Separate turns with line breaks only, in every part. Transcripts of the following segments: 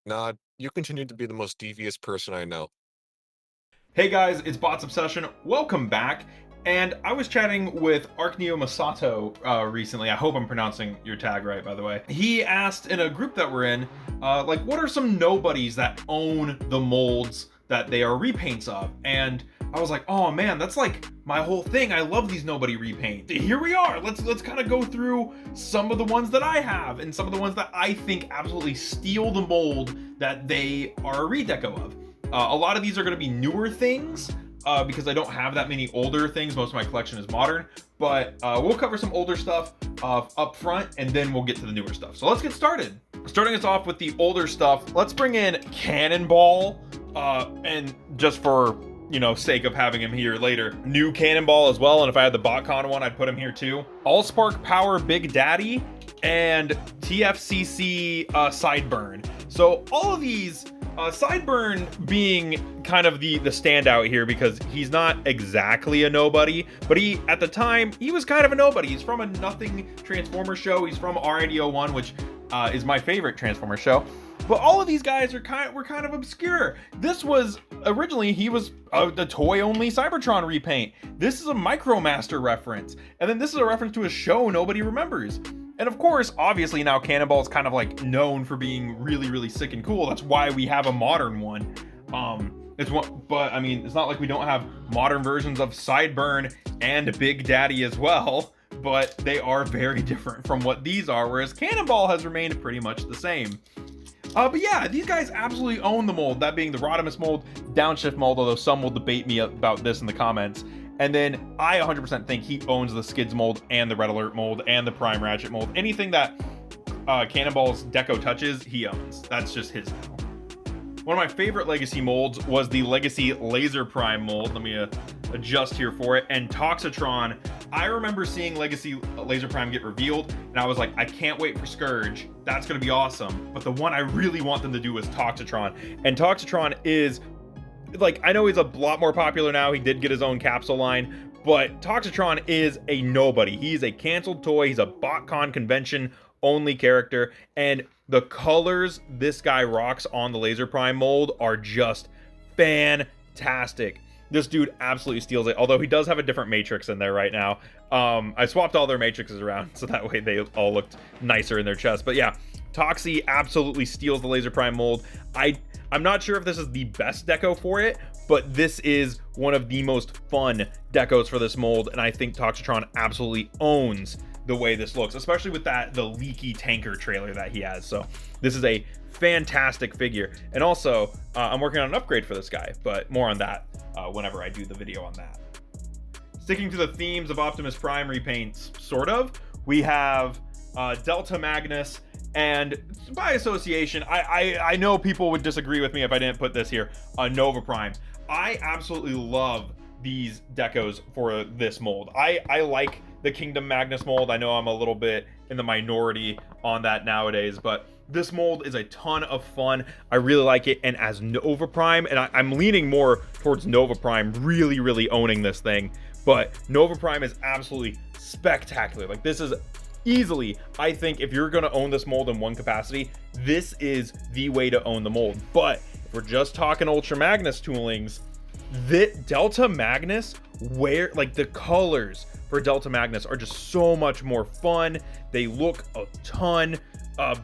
Nah, you continue to be the most devious person I know.
Hey guys, it's Bots Obsession. Welcome back. And I was chatting with Arkneo Masato recently. I hope I'm pronouncing your tag right, by the way. He asked in a group that we're in, what are some nobodies that own the molds that they are repaints of? And I was like, oh man, that's like my whole thing. I love these nobody repaint. Here we are. Let's kind of go through some of the ones that I have and some of the ones that I think absolutely steal the mold that they are a redeco of. A lot of these are going to be newer things because I don't have that many older things. Most of my collection is modern, but we'll cover some older stuff up front and then we'll get to the newer stuff. So let's get started. Starting us off with the older stuff, let's bring in Cannonball, and just for sake of having him here later, new Cannonball as well. And if I had the BotCon one, I'd put him here too. Allspark Power Big Daddy and TFCC Sideburn. So all of these. Sideburn being kind of the standout here because he's not exactly a nobody, but at the time he was kind of a nobody. He's from a nothing Transformer show. He's from R8001, which is my favorite Transformer show. But all of these guys were kind of obscure. This was originally he was a toy only Cybertron repaint. This is a Micromaster reference, and then this is a reference to a show nobody remembers. And of course, obviously now Cannonball is kind of like known for being really, really sick and cool. That's why we have a modern one. But I mean, it's not like we don't have modern versions of Sideburn and Big Daddy as well, but they are very different from what these are, whereas Cannonball has remained pretty much the same. But yeah, these guys absolutely own the mold, that being the Rodimus mold, Downshift mold, although some will debate me about this in the comments. And then I 100% think he owns the Skids mold and the Red Alert mold and the Prime Ratchet mold. Anything that Cannonball's deco touches, he owns. That's just his now. One of my favorite Legacy molds was the Legacy Laser Prime mold. Let me adjust here for it. And Toxatron, I remember seeing Legacy Laser Prime get revealed, and I was like, I can't wait for Scourge. That's going to be awesome. But the one I really want them to do is Toxatron. And Toxatron is... like, I know he's a lot more popular now. He did get his own capsule line, but Toxatron is a nobody. He's a canceled toy. He's a BotCon convention only character, and the colors this guy rocks on the Laser Prime mold are just fantastic. This dude absolutely steals it, although he does have a different matrix in there right now. I swapped all their matrices around so that way they all looked nicer in their chest. But yeah, Toxie absolutely steals the Laser Prime mold. I'm not sure if this is the best deco for it, but this is one of the most fun decos for this mold, and I think Toxatron absolutely owns the way this looks, especially with the leaky tanker trailer that he has. So this is a fantastic figure. And also, I'm working on an upgrade for this guy, but more on that whenever I do the video on that. Sticking to the themes of Optimus Prime repaints, sort of, we have Delta Magnus, and by association, I know people would disagree with me if I didn't put this here, Nova Prime. I absolutely love these decos for this mold. I like the Kingdom Magnus mold. I know I'm a little bit in the minority on that nowadays, but this mold is a ton of fun. I really like it. And as Nova Prime, and I'm leaning more towards Nova Prime really owning this thing, but Nova Prime is absolutely spectacular. Like, this is easily, I think, if you're going to own this mold in one capacity, this is the way to own the mold. But if we're just talking Ultra Magnus toolings, the Delta Magnus, where like the colors for Delta Magnus are just so much more fun. They look a ton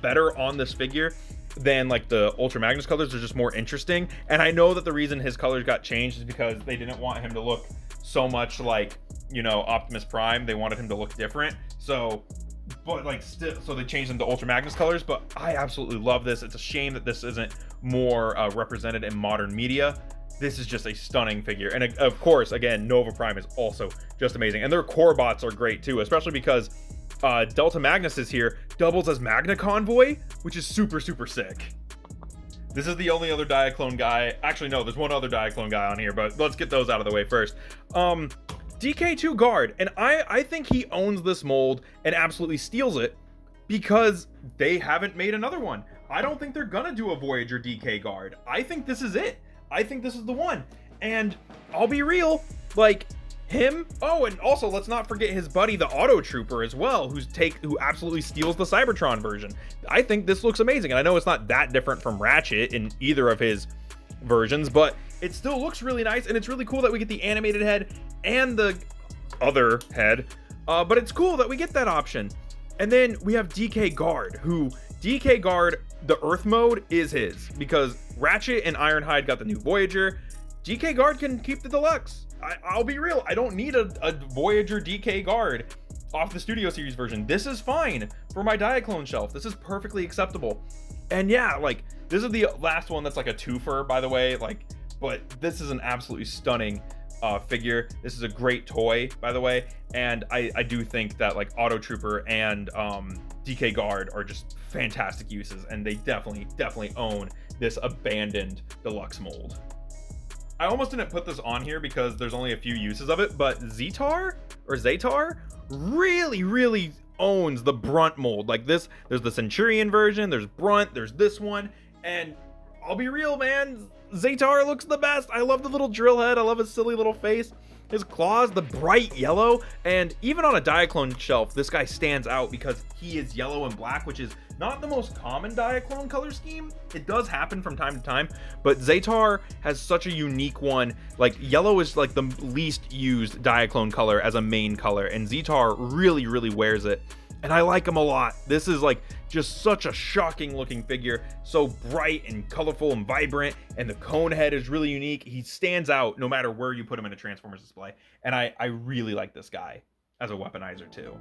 better on this figure than like the Ultra Magnus colors. Are just more interesting. And I know that the reason his colors got changed is because they didn't want him to look so much like, Optimus Prime. They wanted him to look different. So they changed them to Ultra Magnus colors, but I absolutely love this. It's a shame that this isn't more represented in modern media. This is just a stunning figure. And of course, again, Nova Prime is also just amazing. And their core bots are great too, especially because Delta Magnus is here, doubles as Magna Convoy, which is super sick. This is the only other Diaclone guy. Actually, no, there's one other Diaclone guy on here, but let's get those out of the way first. DK2 Guard, and I think he owns this mold and absolutely steals it because they haven't made another one. I don't think they're gonna do a Voyager DK Guard. I think this is it. I think this is the one. And I'll be real, like, him. Oh, and also let's not forget his buddy, the Auto Trooper, as well, who absolutely steals the Cybertron version. I think this looks amazing, and I know it's not that different from Ratchet in either of his versions, but it still looks really nice, and it's really cool that we get the animated head and the other head. But it's cool that we get that option. And then we have DK Guard, who DK Guard, the Earth mode is his, because Ratchet and Ironhide got the new Voyager. DK Guard can keep the deluxe. I'll be real, I don't need a Voyager DK Guard off the Studio Series version. This is fine for my Diaclone shelf. This is perfectly acceptable. And yeah, like, this is the last one that's like a twofer, by the way, like, but this is an absolutely stunning figure. This is a great toy, by the way, and I do think that like Auto Trooper and DK Guard are just fantastic uses, and they definitely own this abandoned deluxe mold. I almost didn't put this on here because there's only a few uses of it, but Zetar really owns the Brunt mold. Like this, there's the Centurion version, there's Brunt, there's this one, and I'll be real, man, Zetar looks the best. I love the little drill head, I love his silly little face, his claws, the bright yellow, and even on a Diaclone shelf, this guy stands out because he is yellow and black, which is not the most common Diaclone color scheme. It does happen from time to time, but Zetar has such a unique one. Like, yellow is like the least used Diaclone color as a main color, and Zetar really wears it, and I like him a lot. This is like just such a shocking looking figure, so bright and colorful and vibrant, and the cone head is really unique. He stands out no matter where you put him in a Transformers display, and I really like this guy as a weaponizer too.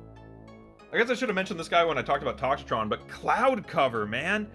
I guess I should have mentioned this guy when I talked about Toxatron, but Cloud Cover, man.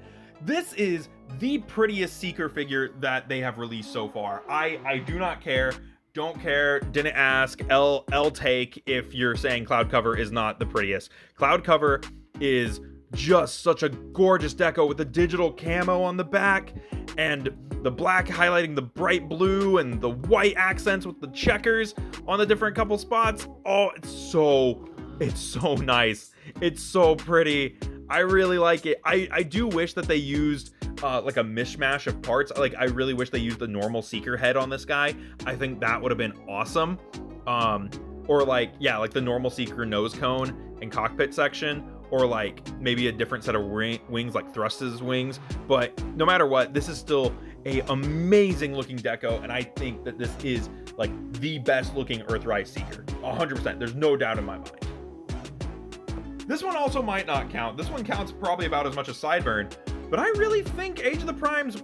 This is the prettiest Seeker figure that they have released so far. I do not care, don't care, didn't ask, L take if you're saying Cloud Cover is not the prettiest. Cloud Cover is just such a gorgeous deco with the digital camo on the back and the black highlighting the bright blue and the white accents with the checkers on the different couple spots. Oh, it's so nice. It's so pretty. I really like it. I do wish that they used like a mishmash of parts. Like, I really wish they used the normal Seeker head on this guy. I think that would have been awesome. Or like, yeah, like the normal Seeker nose cone and cockpit section, or like maybe a different set of wings, like Thrust's wings. But no matter what, this is still a amazing looking deco, and I think that this is like the best looking Earthrise Seeker, 100%. There's no doubt in my mind. This one also might not count. This one counts probably about as much as Sideburn, but I really think Age of the Prime's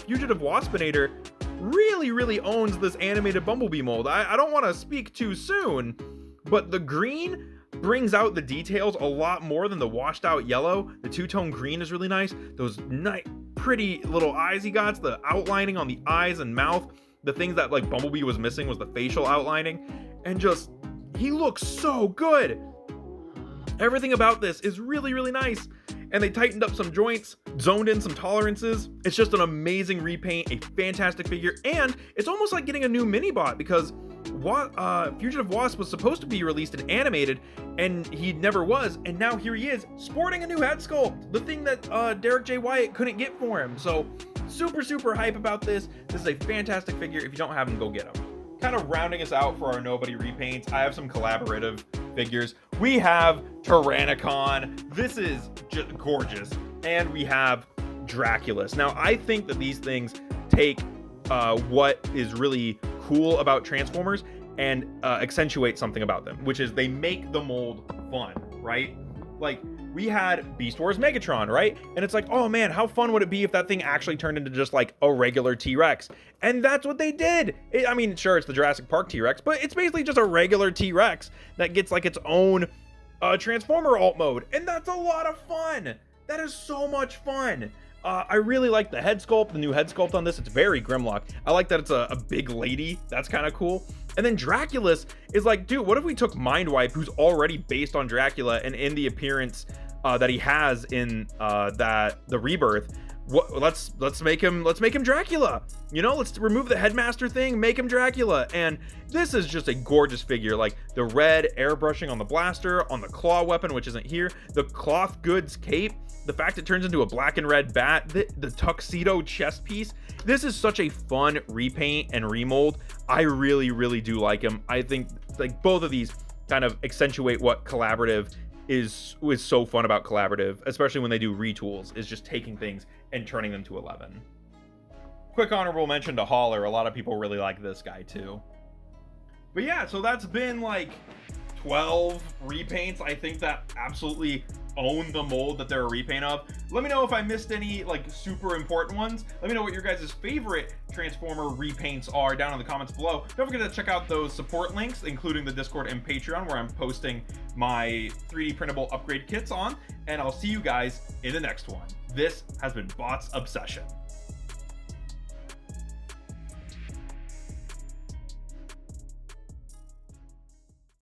Fugitive Waspinator really owns this animated Bumblebee mold. I don't want to speak too soon, but the green brings out the details a lot more than the washed out yellow. The two-tone green is really nice. Those pretty little eyes he got, the outlining on the eyes and mouth. The things that like Bumblebee was missing was the facial outlining, and just, he looks so good. Everything about this is really nice, and they tightened up some joints, zoned in some tolerances. It's just an amazing repaint, a fantastic figure, and it's almost like getting a new mini-bot, because Fugitive Wasp was supposed to be released and animated, and he never was, and now here he is, sporting a new head sculpt, the thing that Derek J. Wyatt couldn't get for him. So super hype about this. This is a fantastic figure. If you don't have him, go get him. Kind of rounding us out for our Nobody repaints, I have some collaborative figures. We have Tyrannicon. This is just gorgeous. And we have Draculus. Now, I think that these things take what is really cool about Transformers and accentuate something about them, which is they make the mold fun, right? Like, we had Beast Wars Megatron, right? And it's like, oh man, how fun would it be if that thing actually turned into just like a regular T-Rex? And that's what they did. I mean, sure, it's the Jurassic Park T-Rex, but it's basically just a regular T-Rex that gets like its own Transformer alt mode. And that's a lot of fun. That is so much fun. I really like the head sculpt, the new head sculpt on this. It's very Grimlock. I like that it's a big lady. That's kind of cool. And then Draculus is like, dude, what if we took Mindwipe, who's already based on Dracula and in the appearance that he has in the Rebirth, let's make him Dracula. You know, let's remove the headmaster thing, make him Dracula. And this is just a gorgeous figure. Like the red airbrushing on the blaster, on the claw weapon, which isn't here, the cloth goods cape, the fact it turns into a black and red bat, the tuxedo chest piece. This is such a fun repaint and remold. I really do like him. I think like both of these kind of accentuate what collaborative is so fun about collaborative, especially when they do retools, is just taking things and turning them to 11. Quick honorable mention to Hauler. A lot of people really like this guy too. But yeah, so that's been like 12 repaints, I think, that absolutely own the mold that they're a repaint of. Let me know if I missed any like super important ones. Let me know what your guys' favorite Transformer repaints are down in the comments below. Don't forget to check out those support links, including the Discord and Patreon, where I'm posting my 3D printable upgrade kits on. And I'll see you guys in the next one. This has been Bots Obsession.